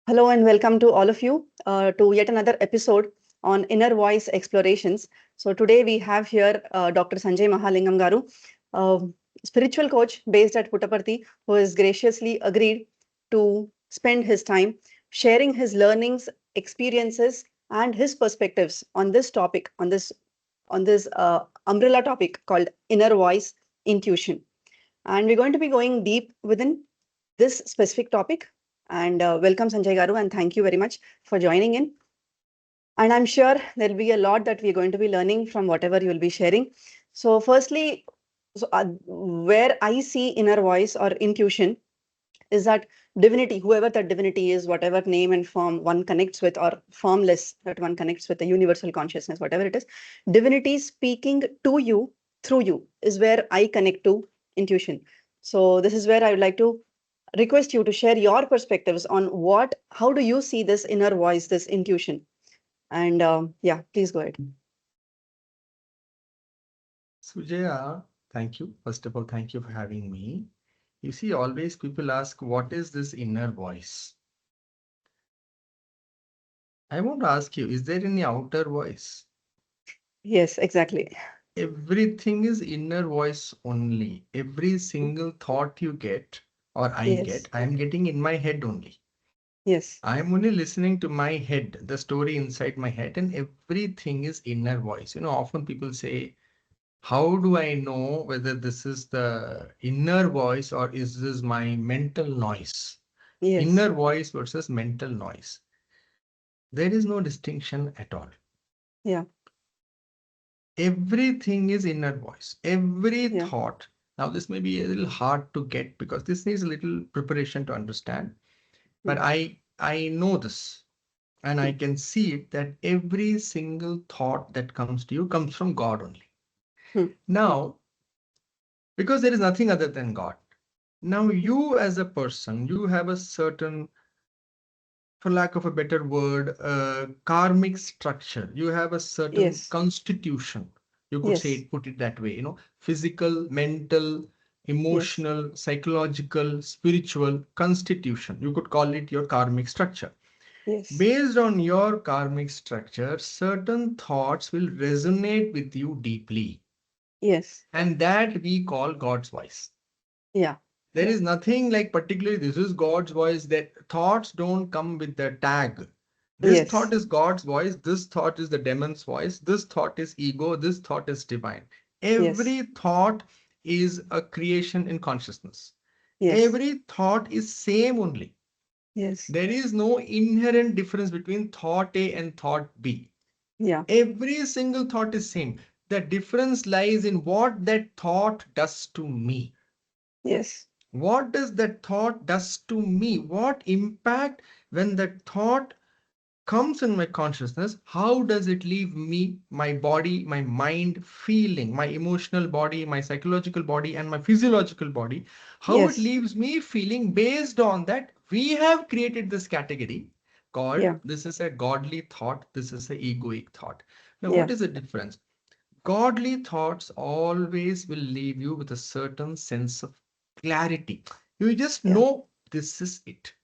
Hello and welcome to all of you to yet another episode on Inner Voice Explorations. So today we have here Dr. Sanjay Mahalingam Garu, uh, spiritual coach based at Puttaparthi, who has graciously agreed to spend his time sharing his learnings, experiences, and his perspectives on this topic, on this umbrella topic called Inner Voice Intuition. And we're going to be going deep within this specific topic. And welcome, Sanjay Garu, and thank you very much for joining in. And I'm sure there'll be a lot that we're going to be learning from whatever you'll be sharing. So, firstly, where I see inner voice or intuition is that divinity, whoever that divinity is, whatever name and form one connects with, or formless that one connects with, the universal consciousness, whatever it is, divinity speaking to you through you is where I connect to intuition. So, this is where I would like to request you to share your perspectives on how do you see this inner voice, this intuition? And yeah, please go ahead. Sujaya, thank you. First of all, thank you for having me. You see, always people ask, what is this inner voice? I want to ask you, is there any outer voice? Yes, exactly. Everything is inner voice only. Every single thought you get, or Yes, I am getting in my head only. yes, I am only listening to my head, the story inside my head, and everything is inner voice. Often people say, how do I know whether this is the inner voice or is this my mental noise? yes, Inner voice versus mental noise. There is no distinction at all. yeah, Everything is inner voice. Every yeah, thought. Now, this may be a little hard to get because this needs a little preparation to understand. But mm, I know this and I mm, can see it that every single thought that comes to you comes from God only. mm, Now, because there is nothing other than God. Now, mm, you as a person, you have a certain, for lack of a better word, karmic structure. You have a certain yes, constitution. You could say yes, it, put it that way, physical, mental, yes, emotional, psychological, spiritual constitution. You could call it your karmic structure. yes, Based on your karmic structure, certain thoughts will resonate with you deeply. yes, And that we call God's voice. yeah, There yeah, is nothing like particularly this is God's voice, that thoughts don't come with the tag. This yes, thought is God's voice. This thought is the demon's voice. This thought is ego. This thought is divine. yes, Every thought is a creation in consciousness. yes, Every thought is same only. yes, There is no inherent difference between thought A and thought B. yeah, Every single thought is same. The difference lies in what that thought does to me. yes, What does that thought does to me? What impact when that thought comes in my consciousness? How does it leave me, my body, my mind feeling, my emotional body, my psychological body, and my physiological body? How it yes, leaves me feeling based on that? We have created this category called yeah, this is a godly thought, this is a egoic thought. Now, yeah, what is the difference? Godly thoughts always will leave you with a certain sense of clarity. You just yeah, know this is it.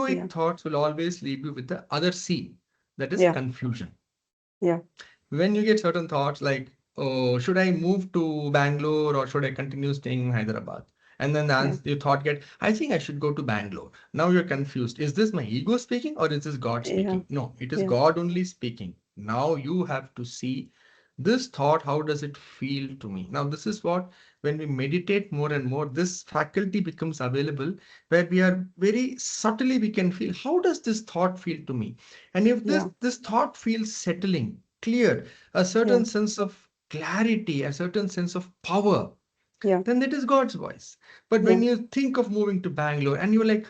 yeah, Egoic thoughts will always leave you with the other C, that is yeah, confusion. yeah, When you get certain thoughts like, oh, should I move to Bangalore or should I continue staying in Hyderabad? And then the yeah, answer, your thought get, I think I should go to Bangalore. Now you're confused. Is this my ego speaking or is this God yeah, speaking? No, it is yeah, God only speaking. Now you have to see this thought, how does it feel to me? Now, this is what, when we meditate more and more, this faculty becomes available where we are very subtly, we can feel, how does this thought feel to me? And if this, yeah, this thought feels settling, clear, a yeah, certain sense of clarity, a certain sense of power, yeah, then that is God's voice. But yeah, when you think of moving to Bangalore and you're like,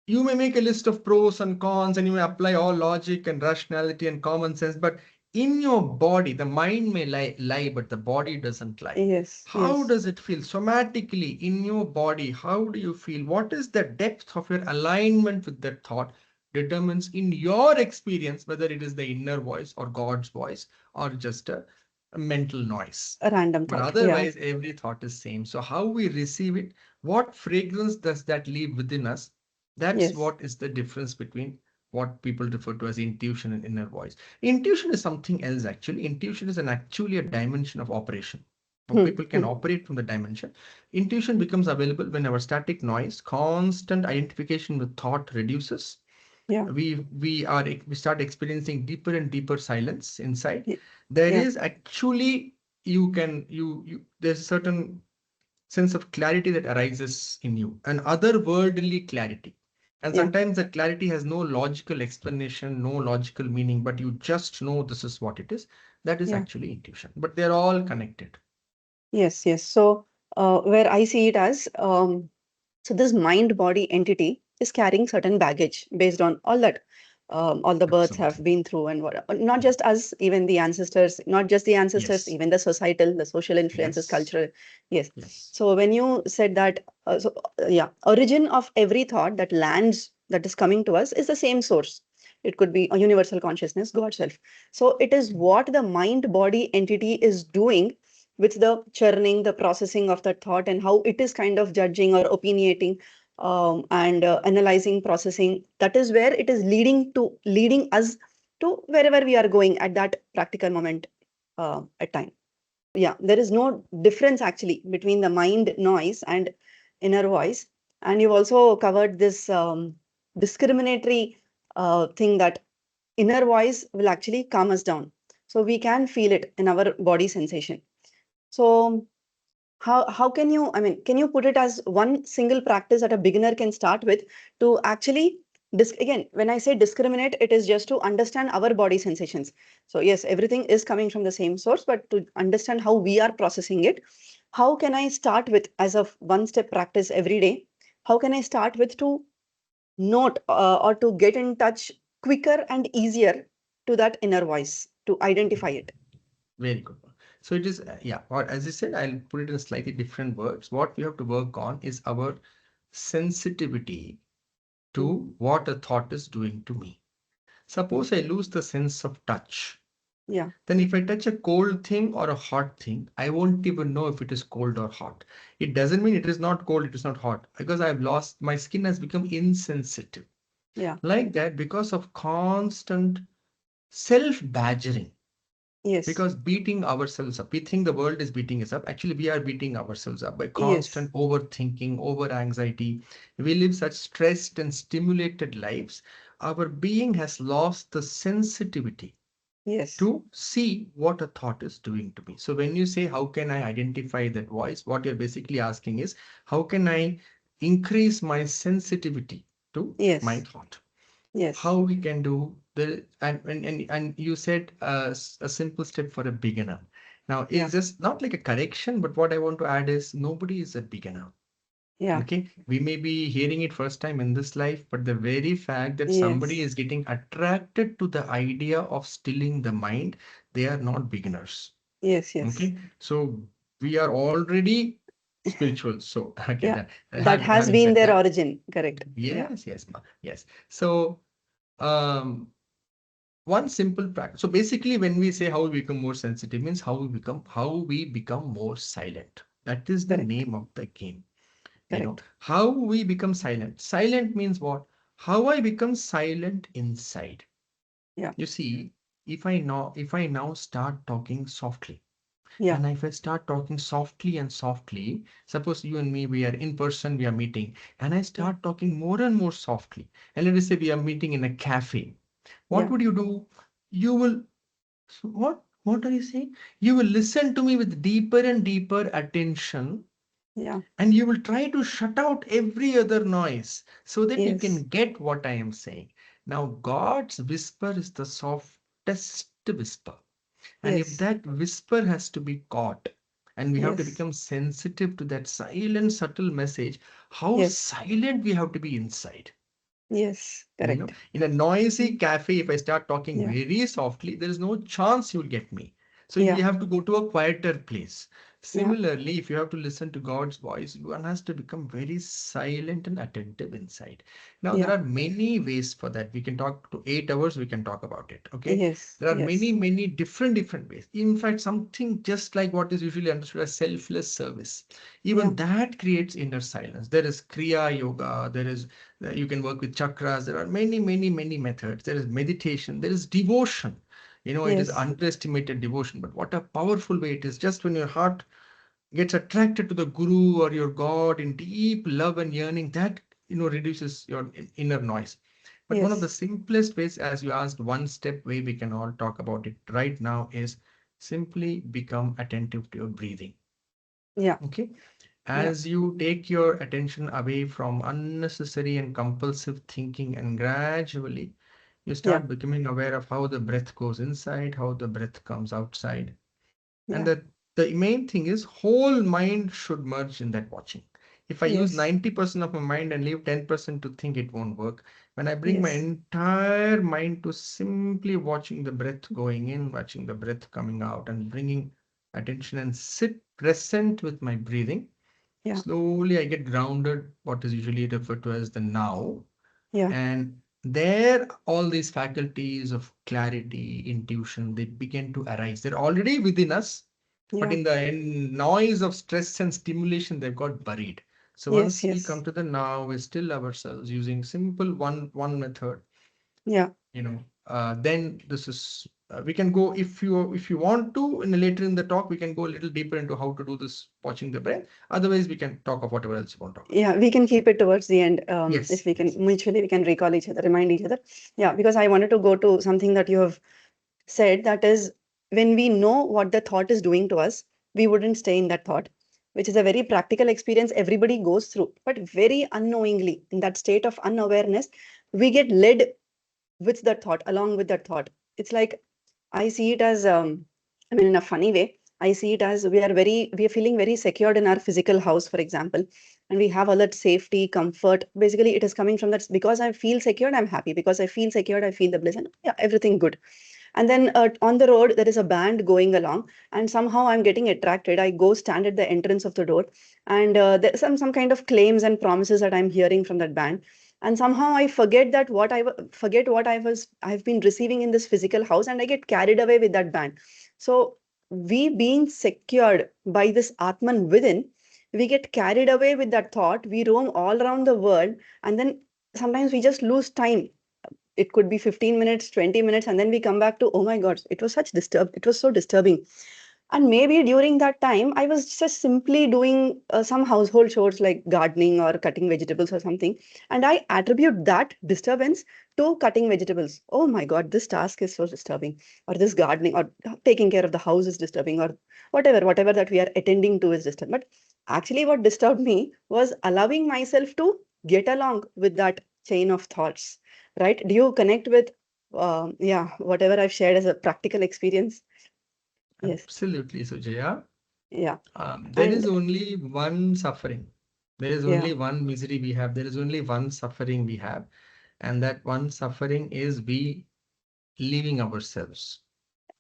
you may make a list of pros and cons and you may apply all logic and rationality and common sense, but in your body, the mind may lie, but the body doesn't lie. yes, How yes, does it feel somatically in your body? How do you feel? What is the depth of your alignment with that thought? Determines in your experience whether it is the inner voice or God's voice or just a mental noise. a random But thought. Yeah, otherwise, every thought is same. So how we receive it, what fragrance does that leave within us? That's Yes. what is the difference between what people refer to as intuition and inner voice. Intuition is something else actually. Intuition is an actually a dimension of operation. Hmm. People can Hmm. operate from the dimension. Intuition becomes available when our static noise, constant identification with thought reduces. Yeah. We start experiencing deeper and deeper silence inside. Ye- There Yeah. is actually you there's a certain sense of clarity that arises in you, an otherworldly clarity. And Yeah. sometimes that clarity has no logical explanation, no logical meaning, but you just know this is what it is. That is Yeah. actually intuition. But they're all connected. Yes. Yes. So, where I see it as, so this mind body entity is carrying certain baggage based on all that, all the births have Absolutely. been through, and what, not Yeah. just us, even the ancestors, not just the ancestors, Yes. even the societal, the social influences, Yes. cultural. Yes. Yes. So when you said that, yeah, origin of every thought that lands, that is coming to us, is the same source. It could be a universal consciousness, God self. So it is what the mind body entity is doing with the churning, the processing of that thought, and how it is kind of judging or opinionating, and analyzing, processing. That is where it is leading us to wherever we are going at that practical moment, at time. Yeah, there is no difference actually between the mind noise and inner voice. And you've also covered this discriminatory thing, that inner voice will actually calm us down. So we can feel it in our body sensation. So how can you, I mean, can you put it as one single practice that a beginner can start with to actually again, when I say discriminate, it is just to understand our body sensations. So yes, everything is coming from the same source, but to understand how we are processing it, how can I start with, as a one step practice every day, how can I start with to note, or to get in touch quicker and easier to that inner voice, to identify it? Very good. So it is, yeah, or as I said, I'll put it in slightly different words. What we have to work on is our sensitivity Mm. to what a thought is doing to me. Suppose I lose the sense of touch. Yeah. Then if I touch a cold thing or a hot thing, I won't even know if it is cold or hot. It doesn't mean it is not cold, it is not hot, because I've lost, my skin has become insensitive. Yeah. Like that, because of constant self-badgering, Yes. because beating ourselves up, we think the world is beating us up. Actually, we are beating ourselves up by Yes. constant overthinking, over anxiety. We live such stressed and stimulated lives. Our being has lost the sensitivity Yes. to see what a thought is doing to me. So when you say, how can I identify that voice? What you're basically asking is, how can I increase my sensitivity to my Yes. thought? Yes. How we can do the, and you said a simple step for a beginner. Now, Yeah. is this not like a correction, but what I want to add is nobody is a beginner. Yeah. Okay, we may be hearing it first time in this life, but the very fact that somebody Yes. is getting attracted to the idea of stilling the mind, they are not beginners. Yes. Yes. Okay, so we are already spiritual. So okay, Yeah. that That has having been said their that, origin. Correct. Yeah. yes, yes, yes. So um, one simple practice. So basically, when we say how we become more sensitive, means how we become more silent. That is the Correct. name of the game. Correct. How we become silent. Silent means what? How I become silent inside. Yeah. You see, if I now start talking softly, Yeah. and if I start talking softly and softly, suppose you and me, we are in person, we are meeting, and I Yeah. start talking more and more softly, and let us say we are meeting in a cafe. What Yeah. would you do? You will, what are you saying? You will listen to me with deeper and deeper attention, Yeah. and you will try to shut out every other noise so that you Yes. can get what I am saying. Now, God's whisper is the softest whisper. And if Yes. that whisper has to be caught, and we have to Yes. become sensitive to that silent, subtle message, how Yes. silent we have to be inside. Yes. Correct. In a noisy Mm. cafe, if I start talking Yeah. very softly, there is no chance you'll get me. So we Yeah. have to go to a quieter place. Yeah. Similarly, if you have to listen to God's voice, one has to become very silent and attentive inside. Now, there Yeah. are many ways for that. We can talk to 8 hours, we can talk about it. Okay. Yes. There are many, Yes. many different ways. In fact, something just like what is usually understood as selfless service, Yeah. even that creates inner silence. There is Kriya Yoga, there is, you can work with chakras. There are many methods. There is meditation, there is devotion. It is Yes. underestimated devotion, but what a powerful way it is. Just when your heart gets attracted to the guru or your God in deep love and yearning, that reduces your inner noise. But one of the Yes. simplest ways, as you asked, one step way we can all talk about it right now is simply become attentive to your breathing. Yeah. Okay. Yeah. As you take your attention away from unnecessary and compulsive thinking, and gradually you Yeah. start becoming aware of how the breath goes inside, how the breath comes outside. And Yeah. the main thing is whole mind should merge in that watching. If I use Yes. 90% of my mind and leave 10% to think, it won't work. When I bring my Yes. entire mind to simply watching the breath going in, watching the breath coming out, and bringing attention and sit present with my breathing, Yeah. slowly I get grounded, what is usually referred to as the now. Yeah. And there, all these faculties of clarity, intuition, they begin to arise. They're already within us, but Yeah. in the noise of stress and stimulation, they've got buried. So Yes. once we come Yes. to the now, we still ourselves using simple one method, Yeah. then this is we can go, if you want to, in later in the talk we can go a little deeper into how to do this watching the brain. Otherwise, we can talk of whatever else you want to talk about. Yeah, we can keep it towards the end. If Yes, we can yes. mutually, we can recall each other, remind each other. Yeah, because I wanted to go to something that you have said, that is, when we know what the thought is doing to us, we wouldn't stay in that thought, which is a very practical experience everybody goes through. But very unknowingly, in that state of unawareness, we get led with that thought, along with that thought. It's like, I see it as, I mean, in a funny way, I see it as we are feeling very secured in our physical house, for example, and we have all that safety, comfort. Basically, it is coming from that, because I feel secured, I'm happy. Because I feel secured, I feel the bliss, and yeah, everything good. And then on the road, there is a band going along, and somehow I'm getting attracted. I go stand at the entrance of the door, and there's some kind of claims and promises that I'm hearing from that band. And somehow I forget that forget what I've been receiving in this physical house, and I get carried away with that band. So we being secured by this Atman within, we get carried away with that thought. We roam all around the world, and then sometimes we just lose time. It could be 15 minutes, 20 minutes, and then we come back to, oh my god, it was so disturbing. And maybe during that time I was just simply doing some household chores like gardening or cutting vegetables or something, and I attribute that disturbance to cutting vegetables. Oh my god, this task is so disturbing, or this gardening or taking care of the house is disturbing, or whatever that we are attending to is disturbing. But actually what disturbed me was allowing myself to get along with that chain of thoughts. Right? Do you connect with yeah, whatever I've shared as a practical experience? Yes. Absolutely, Sujaya. Yeah. There is And only one suffering. There is yeah, only one misery we have. There is only one suffering we have. And that one suffering is we leaving ourselves,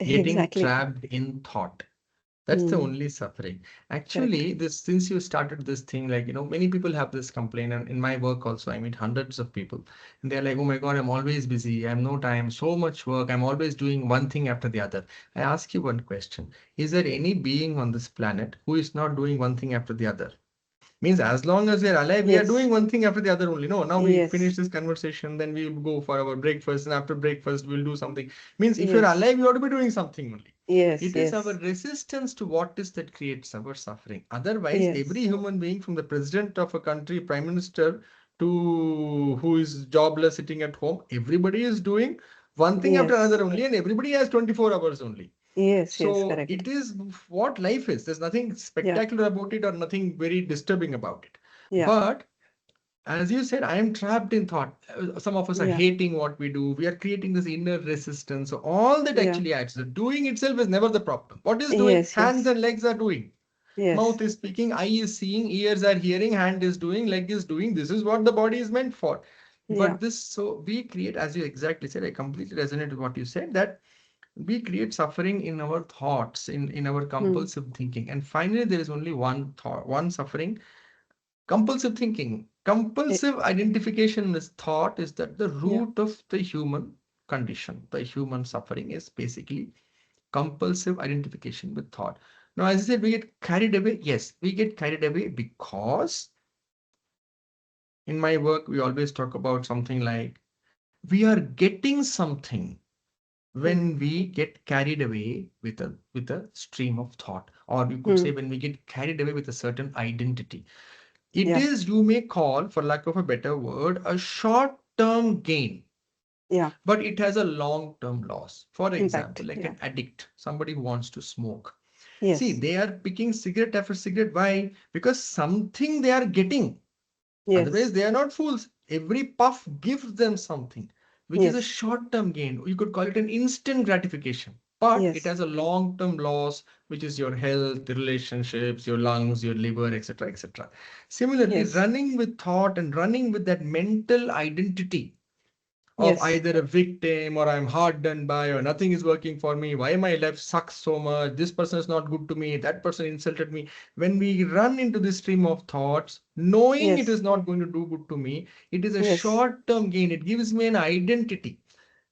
getting exactly. trapped in thought. That's the Hmm. only suffering. Correct. Actually, this since you started this thing, like, many people have this complaint, and in my work also, I meet hundreds of people, and they're like, "Oh my God, I'm always busy. I have no time, so much work. I'm always doing one thing after the other." I ask you one question: is there any being on this planet who is not doing one thing after the other? Means as long as we're alive, we are doing Yes. one thing after the other only. No, now we finish Yes. this conversation, then we'll go for our breakfast, and after breakfast, we'll do something. Means if you're Yes. alive, you ought to be doing something only. Yes. It is our Yes. resistance to what is that creates our suffering. Otherwise, every Yes. human being, from the president of a country, prime minister, to who is jobless sitting at home, everybody is doing one thing after Yes. another only, and everybody has 24 hours only. Yes. Yes. So Correct. it is what life is. There's nothing Yeah. spectacular about it or nothing very disturbing about it. Yeah. But as you said, I am trapped in thought. Some of us are Yeah. hating what we do. We are creating this inner resistance. So all that Yeah. actually adds. The doing itself is never the problem. What is doing? Yes. Hands Yes. and legs are doing. Yes. Mouth is speaking, eye is seeing, ears are hearing, hand is doing, leg is doing. This is what the body is meant for. Yeah. But this, so we create, as you exactly said, I completely resonate with what you said, that We create suffering in our thoughts, in our Hmm. compulsive thinking. And finally, there is only one thought, one suffering, compulsive thinking. Eh, Compulsive identification with thought is that the yeah. root of the human condition, the human suffering is basically compulsive identification with thought. Now, as I said, we get carried away. Yes, we get carried away because in my work, we always talk about something like we are getting something Hmm. when we get carried away with a stream of thought, or you could say Hmm. when we get carried away with a certain identity. It Yeah. is, you may call, for lack of a better word, a short-term gain, Yeah. but it has a long-term loss. For example, Impact. like Yeah. an addict, somebody who wants to smoke. See, Yes. they are picking cigarette after cigarette. Why? Because something they are getting. Otherwise, Yes. they are not fools. Every puff gives them something, which is a Yes. short-term gain. You could call it an instant gratification, but it Yes. has a long-term loss, which is your health, the relationships, your lungs, your liver, etc., etc. Similarly, Yes. running with thought and running with that mental identity of Yes. either a victim or I'm hard done by or nothing is working for me. Why my life sucks so much? This person is not good to me. That person insulted me. When we run into this stream of thoughts, knowing it Yes. is not going to do good to me, it is a Yes. short term gain. It gives me an identity.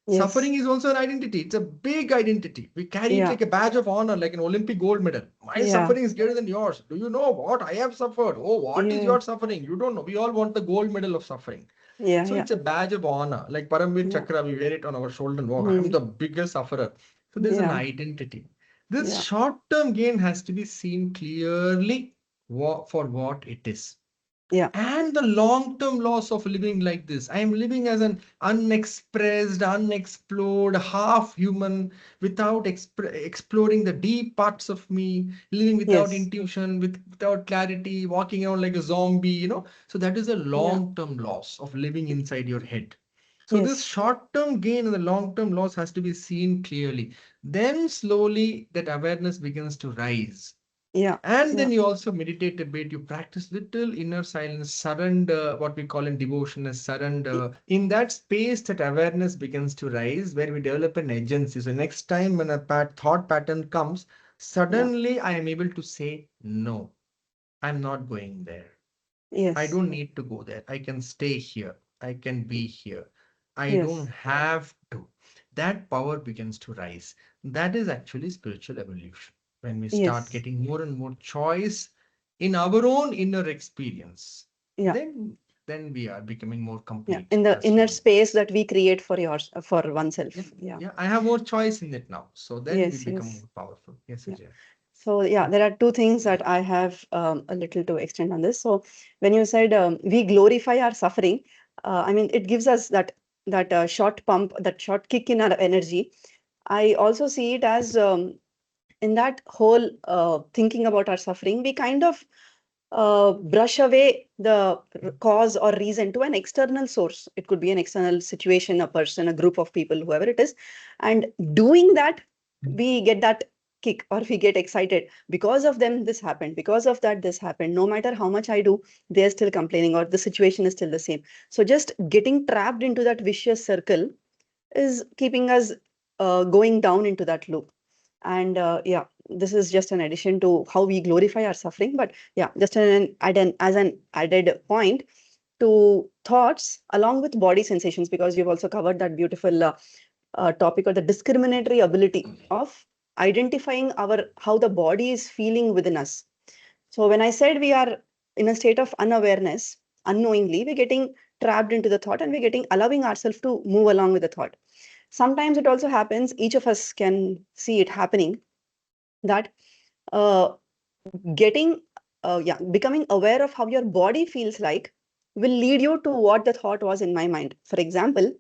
Suffering Yes. is also an identity. It's a big identity. We carry it Yeah. like a badge of honor, like an Olympic gold medal. My Yeah. suffering is greater than yours. Do you know what I have suffered? Oh, what is Yeah. your suffering? You don't know. We all want the gold medal of suffering. Yeah. So Yeah. it's a badge of honor. Like Paramvir Yeah. Chakra, we wear it on our shoulder and walk. I'm Hmm. the biggest sufferer. So there's an Yeah. identity. This Yeah. short-term gain has to be seen clearly for what it is. Yeah. And the long-term loss of living like this. I am living as an unexpressed, unexplored, half human, without exploring the deep parts of me, living without Yes. intuition, without clarity, walking around like a zombie. So that is a Yeah. long-term loss of living inside your head. So this Yes. short-term gain and the long-term loss has to be seen clearly. Then slowly that awareness begins to rise. Yeah. And Yeah. then you also meditate a bit, you practice little inner silence, surrender, what we call in devotion as Y- surrender. In that space, that awareness begins to rise where we develop an agency. So next time when a thought pattern comes, Yeah. suddenly I am able to say, no, I'm not going there. I Yes. don't need to go there. I can stay here. I can be here. I don't Yes. have to. That power begins to rise. That is actually spiritual evolution. When we start Yes. getting more and more choice in our own inner experience, Yeah. then we are becoming more Yeah. complete In the as inner human. space that we create for yours, for Yeah, oneself. Yeah. yeah. I have more choice in it now. So then we Yes. become Yes. more powerful. Yes, Yeah. Sujaya. So yeah, there are two things that I have a little to extend on this. So when you said we glorify our suffering, I mean it gives us that short pump, that short kick in our energy. I also see it as in that whole thinking about our suffering, we kind of brush away the cause or reason to an external source. It could be an external situation, a person, a group of people, whoever it is. And doing that, we get that kick or we get excited. Because of them, this happened. Because of that, this happened. No matter how much I do, they're still complaining or the situation is still the same. So just getting trapped into that vicious circle is keeping us going down into that loop. And yeah, this is just an addition to how we glorify our suffering. But yeah, just as an added point to thoughts along with body sensations, because you've also covered that beautiful topic, or the discriminatory ability of identifying our how the body is feeling within us. So when I said we are in a state of unawareness, unknowingly, we're getting trapped into the thought and we're getting allowing ourselves to move along with the thought. Sometimes it also happens, each of us can see it happening, that uh, getting yeah, becoming aware of how your body feels like will lead you to what the thought was in my mind. For example,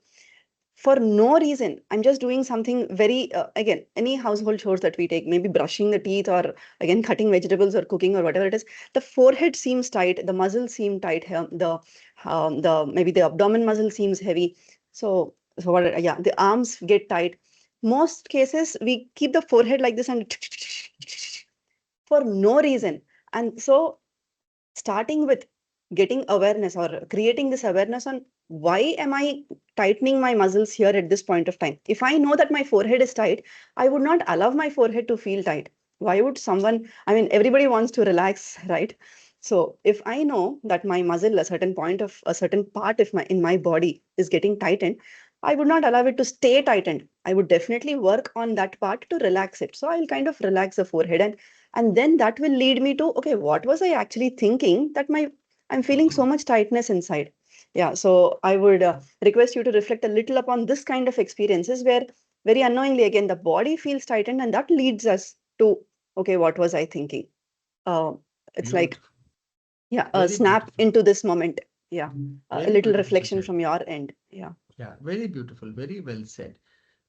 for no reason, I'm just doing something very again, any household chores that we take, maybe brushing the teeth or again cutting vegetables or cooking or whatever it is, the forehead seems tight, the muscles seem tight here, the maybe the abdomen muscle seems heavy. So what, yeah, the arms get tight. Most cases we keep the forehead like this and for no reason. And so starting with getting awareness or creating this awareness on why am I tightening my muscles here at this point of time? If I know that my forehead is tight, I would not allow my forehead to feel tight. Why would someone, I mean, everybody wants to relax, right? So if I know that my muscle, a certain point of a certain part of my in my body is getting tightened, I would not allow it to stay tightened. I would definitely work on that part to relax it. So I'll kind of relax the forehead, and then that will lead me to, okay, what was I actually thinking that my I'm feeling so much tightness inside. Yeah, so I would request you to reflect a little upon this kind of experiences where very unknowingly again the body feels tightened, and that leads us to, okay, what was I thinking? Uh, it's like, Beautiful. yeah, a Very snap beautiful. into this moment. Yeah, a Very little beautifully reflection said. from your end. Yeah, Yeah, very beautiful. Very well said.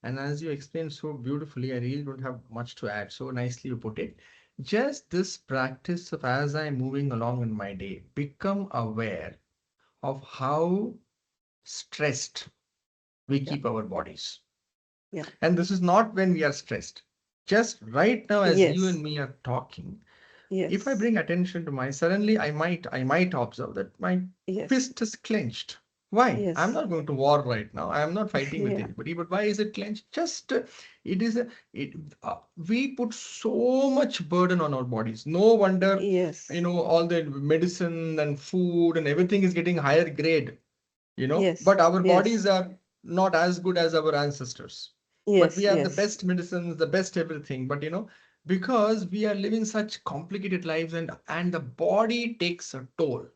And as you explained so beautifully, I really don't have much to add. So nicely you put it. Just this practice of as I'm moving along in my day, become aware of how stressed we yeah, keep our bodies. yeah. And this is not when we are stressed. Just right now, as you Yes, and me are talking, if I yes, bring attention to my, suddenly I might observe that my yes, fist is clenched. Why? I'm yes, not going to war right now. I am not fighting with yeah, anybody. But why is it clenched? Just it is a it. We put so much burden on our bodies. No wonder, yes, all the medicine and food and everything is getting higher grade. yes, But our yes, bodies are not as good as our ancestors. But we yes, have the yes, best medicines, the best everything. But because we are living such complicated lives, and the body takes a toll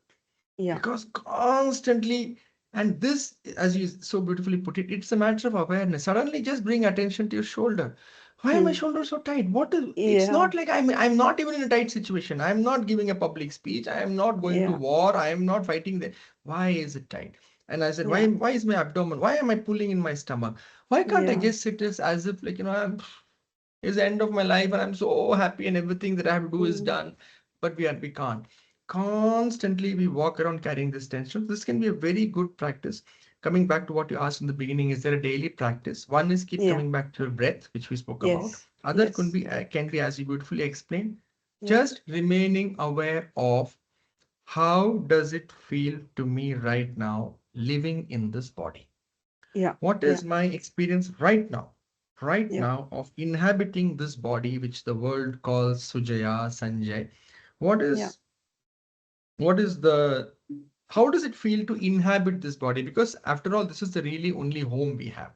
yeah, because constantly, and this, as you so beautifully put it, it's a matter of awareness. Suddenly just bring attention to your shoulder. Why are my hmm, shoulders so tight? What is It's yeah, not like I'm not even in a tight situation. I'm not giving a public speech. I am not going to yeah, war. I am not fighting there. Why is it tight? And I said, why yeah, why is my abdomen? Why am I pulling in my stomach? Why can't I yeah, just sit as if, like, it's the end of my life and I'm so happy and everything that I have to do is hmm, done. But we can't. Constantly we walk around carrying this tension. This can be a very good practice. Coming back to what you asked in the beginning, is there a daily practice? One is keep yeah, coming back to your breath, which we spoke about. yes, Other yes, can be, as you beautifully explained, yeah, just remaining aware of how does it feel to me right now living in this body. yeah, What yeah, is my experience right yeah, now of inhabiting this body, which the world calls Sujaya, Sanjay? What yeah, is what is the how does it feel to inhabit this body? Because after all, this is the really only home we have.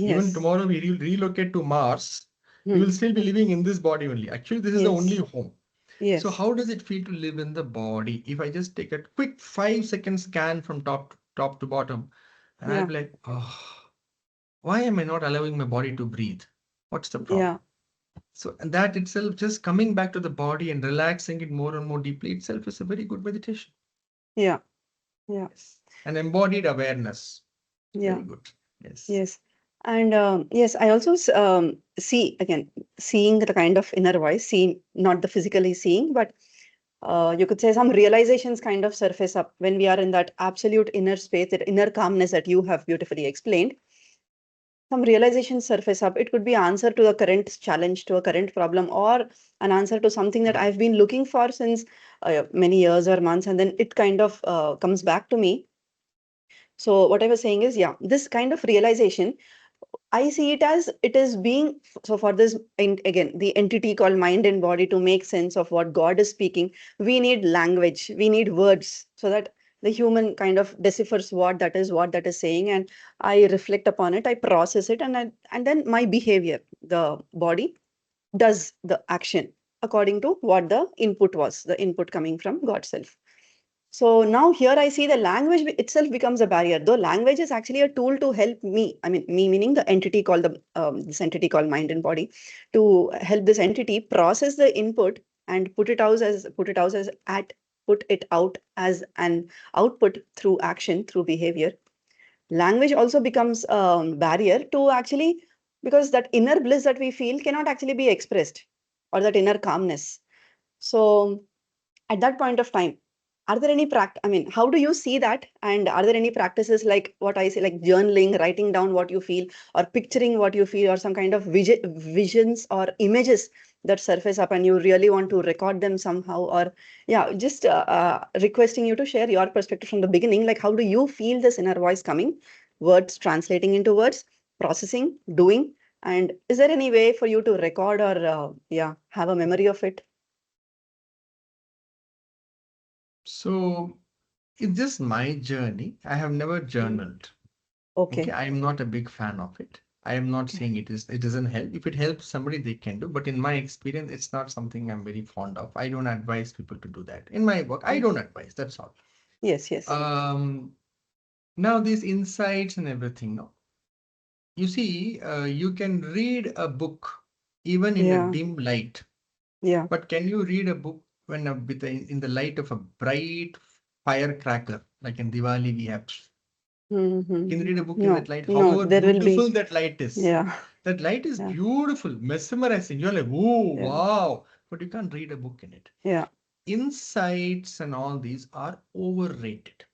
Even yes, tomorrow we relocate to Mars, we hmm, will still be living in this body only. Actually, this is the only yes, home. So yes, how does it feel to live in the body? If I just take a quick 5-second scan from top to bottom, and I'll yeah, be like, oh, why am I not allowing my body to breathe? What's the problem? yeah, So, and that itself, just coming back to the body and relaxing it more and more deeply itself is a very good meditation. yeah, yeah, Yes. An embodied awareness. yeah, Very good. Yes. yes. And yes, I also see again, seeing the kind of inner voice, seeing not the physically seeing, but you could say some realizations kind of surface up when we are in that absolute inner space, that inner calmness that you have beautifully explained. Some realizations surface up. It could be answer to a current challenge, to a current problem, or an answer to something that I've been looking for since many years or months, and then it kind of comes back to me. So what I was saying is, yeah, this kind of realization, I see it as it is being so for this again the entity called mind and body to make sense of what God is speaking. We need language, we need words so that the human kind of deciphers what that is saying, and I reflect upon it, I process it, and then my behavior, the body does the action according to what the input was, the input coming from God self. So now here I see the language itself becomes a barrier, though language is actually a tool to help me. I mean, me meaning the entity called this entity called mind and body, to help this entity process the input and put it out as an output through action, through behavior. Language also becomes a barrier to actually, because that inner bliss that we feel cannot actually be expressed, or that inner calmness. So at that point of time, are there any I mean, how do you see that? And are there any practices like what I say, like journaling, writing down what you feel, or picturing what you feel, or some kind of visions or images that surface up and you really want to record them somehow, or yeah, just requesting you to share your perspective from the beginning, like how do you feel this inner voice coming, words translating into words, processing, doing, and is there any way for you to record or yeah, have a memory of it? So it's just my journey. I have never Mm. journaled. Okay, Okay. I am not a big fan of it. I am not Okay. saying it doesn't help. If it helps somebody, they can do. But in my experience, it's not something I'm very fond of. I don't advise people to do that. In my work, I Mm. don't advise. That's all. Yes, yes. Um, Now these insights and everything. No, you see, you can read a book even in a Yeah, dim light. yeah. But can you read a book when in the light of a bright firecracker, like in Diwali we have? Can you read a book in that No, light? no, However there will beautiful be, that light is. yeah, That light is yeah, beautiful, mesmerizing. You're like, oh, yeah, wow. But you can't read a book in it. yeah. Insights and all these are overrated.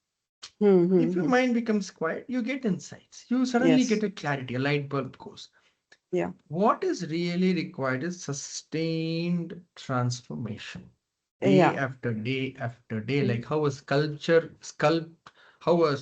Hmm, If hmm, your hmm. mind becomes quiet, you get insights. You suddenly Yes, get a clarity, a light bulb goes. yeah, What is really required is sustained transformation, day yeah. after day after day. Mm. Like how a sculpture sculpt, how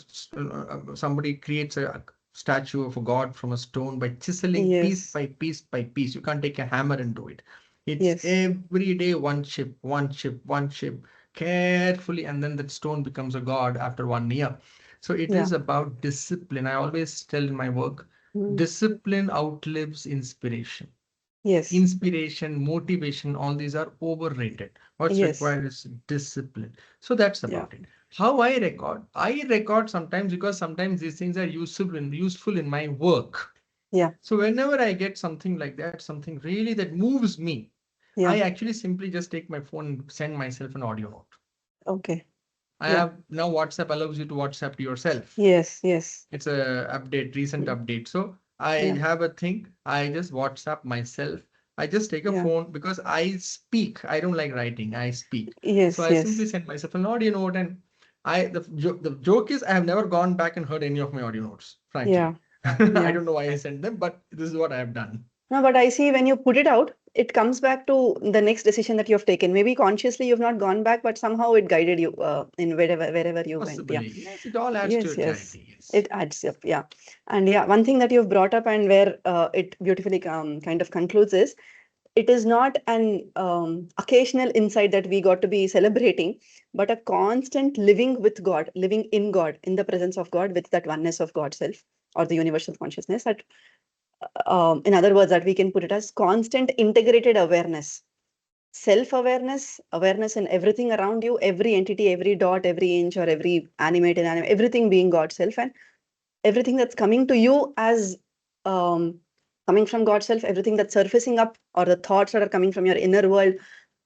somebody creates a statue of a god from a stone by chiseling piece Yes, by piece by piece. You can't take a hammer and do it. It's yes, every day one chip, one chip, one chip, carefully, and then that stone becomes a god after 1 year. So it yeah. is about discipline. I always tell in my work, Mm. discipline outlives inspiration. Yes, Inspiration, motivation, all these are overrated. What's yes, required is discipline. So that's yeah, about it. How I record? I record sometimes because sometimes these things are useful in my work. yeah, So whenever I get something like that, something really that moves me, yeah. I actually simply just take my phone and send myself an audio note. Okay, I yeah, have now WhatsApp allows you to WhatsApp to yourself. yes, yes, It's a update, recent mm. update. So I Yeah, have a thing. I just WhatsApp myself. I just take a yeah, phone because I speak. I don't like writing. I speak. So yes, I simply yes, send myself an audio note, and the joke is I have never gone back and heard any of my audio notes. yeah, Frankly, I yeah. don't know why I sent them, but this is what I have done. No, but I see when you put it out, it comes back to the next decision that you have taken. Maybe consciously you've not gone back, but somehow it guided you in wherever you went. Yeah. Possibly, yes. It all adds to Yes, your yes. clarity. Yes. It adds up. Yeah. And yeah, one thing that you've brought up and where it beautifully kind of concludes is it is not an occasional insight that we got to be celebrating, but a constant living with God, living in God, in the presence of God, with that oneness of God self or the universal consciousness. That, in other words, that we can put it as constant integrated awareness, self-awareness, awareness in everything around you, every entity, every dot, every inch, or every animate, inanimate, everything being God self, and everything that's coming to you as um, coming from God self, everything that's surfacing up, or the thoughts that are coming from your inner world,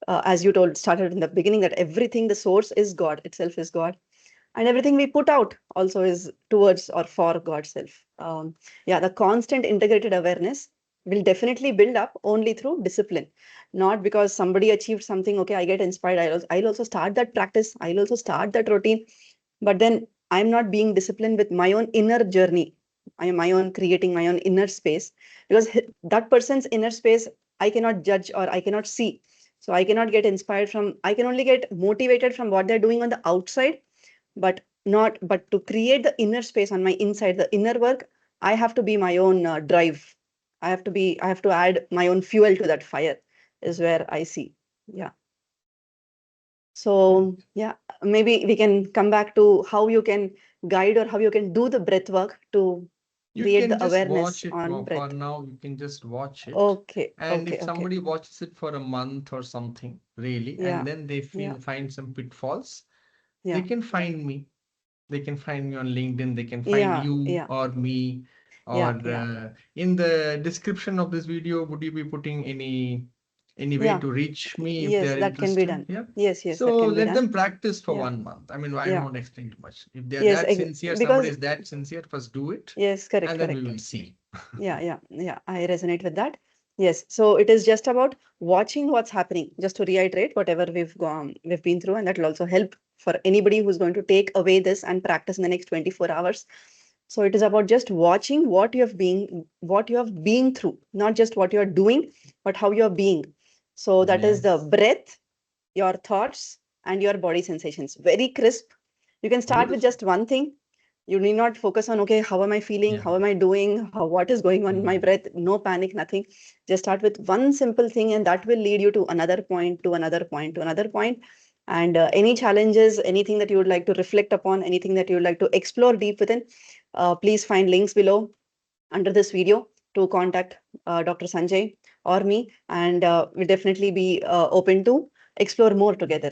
as you told, started in the beginning, that everything, the source is God, itself is God. And everything we put out also is towards or for God self. Yeah, the constant integrated awareness will definitely build up only through discipline, not because somebody achieved something. Okay, I get inspired. I'll also start that practice. I'll also start that routine. But then I'm not being disciplined with my own inner journey. I am my own creating my own inner space, because that person's inner space I cannot judge or I cannot see. So I cannot get inspired from, I can only get motivated from what they're doing on the outside, but not, but to create the inner space on my inside, the inner work, I have to be my own drive. I have to add my own fuel to that fire, is where I see. Yeah. So Correct. yeah, maybe we can come back to how you can guide or how you can do the breath work to You create can the just awareness watch it on for breath. now. You can just watch it. Okay, And okay, if okay. somebody watches it for a month or something, really, and Yeah, then they yeah, find some pitfalls, they yeah, can find me. They can find me on LinkedIn. They can find yeah, you yeah, or me. Or yeah, yeah, in the description of this video, would you be putting any way yeah. to reach me if they Yes, are that can be interested? done. Yeah. Yes, yes, that So can be let done. them practice for Yeah, 1 month. I mean, I don't yeah. want to explain too much. If they're Yes, that sincere, somebody because is that sincere, first do it, yes, correct, and then we correct. will see. Yeah, yeah, yeah. I resonate with that. Yes. So it is just about watching what's happening. Just to reiterate whatever we've been through, and that will also help for anybody who's going to take away this and practice in the next 24 hours. So it is about just watching what you have been through, not just what you are doing, but how you are being. So that is the Yes. breath, your thoughts, and your body sensations. Very crisp. You can start with Beautiful. just one thing. You need not focus on, okay, how am I feeling? Yeah. How am I doing? What is going on in my Mm. breath? No panic, nothing. Just start with one simple thing, and that will lead you to another point, to another point, to another point. And any challenges, anything that you would like to reflect upon, anything that you would like to explore deep within, please find links below under this video to contact Dr. Sanjay or me, and we'll definitely be open to explore more together.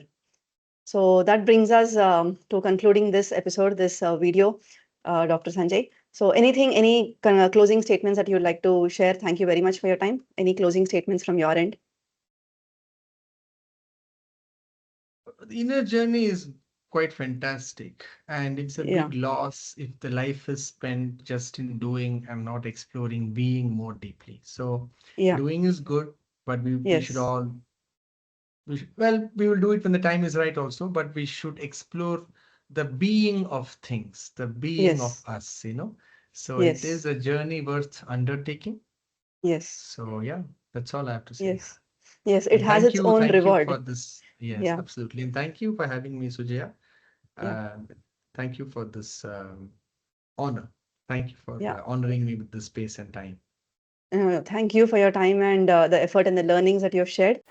So that brings us to concluding this episode, this video, Dr. Sanjay. So anything, any kind of closing statements that you'd like to share? Thank you very much for your time. Any closing statements from your end? The inner journey is quite fantastic, and it's a Yeah, big loss if the life is spent just in doing and not exploring being more deeply. So, yeah, doing is good, but we should yes, all well, we will do it when the time is right also, but we should explore the being of things, the being of yes, us, So it is yes, a journey worth undertaking. yes, So yeah, that's all I have to say. yes, yes. It And has its own thank you for reward. this. Yes, Yeah, absolutely. And thank you for having me, Sujaya. yeah, And thank you for this honor. Thank you for yeah. honoring me with this space and time. Thank you for your time and the effort and the learnings that you have shared.